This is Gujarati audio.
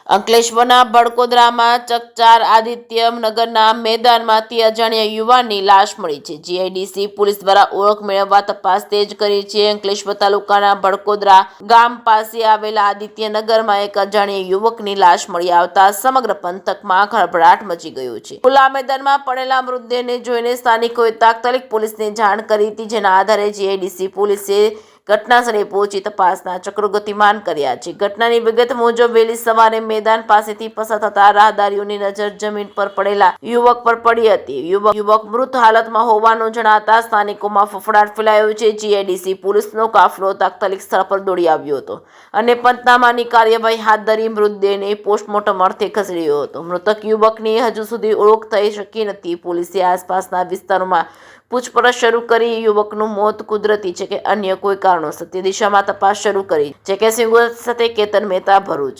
અંકલેશ્વરના બડકોદરામાં ચકચાર આદિત્યનગરના મેદાનમાંથી અજાણ્યા યુવાનની લાશ મળી છે। જીઆઈડીસી પોલીસ દ્વારા ઓળખ મેળવવા તપાસ તેજ કરી છે। અંકલેશ્વર તાલુકાના બડકોદરા ગામ પાસે આવેલા આદિત્યનગરમાં એક અજાણ્યા યુવકની લાશ મળી આવતા સમગ્ર પંથકમાં ખળભળાટ મચી ગયો છે। ખુલ્લા મેદાનમાં પડેલા મૃતદેહને જોઈને સ્થાનિકોએ તાત્કાલિક પોલીસને જાણ કરી હતી, જેના આધારે જીઆઈડીસી પોલીસે ઘટના સ્થળે પહોંચી તપાસના ચક્રો ગતિમાન કર્યા છે। ઘટનાની વિગત મુજબ વહેલી સવારે મેદાન પાસેથી પસાર થતા રાહદારીઓની નજર જમીન પર પડેલા યુવક પર પડી હતી। યુવક મૃત હાલતમાં હોવાનું જણાતા સ્થાનિકોમાં ફફડાટ ફેલાયો છે। જીઆઈડીસી પોલીસનો કાફલો તાત્કાલિક સ્થળ પર દોડી આવ્યો હતો અને પંચનામાની કાર્યવાહી હાથ ધરી મૃતદેહને પોસ્ટમોર્ટમ અર્થે ખસેડ્યો હતો। મૃતક યુવકની હજુ સુધી ઓળખ થઈ શકી નથી। પોલીસે આસપાસના વિસ્તારોમાં પૂછપરછ શરૂ કરી યુવકનું મોત કુદરતી છે કે અન્ય કોઈ કારણોસર તે દિશામાં તપાસ શરૂ કરી છે। કેતન મહેતા, ભરૂચ।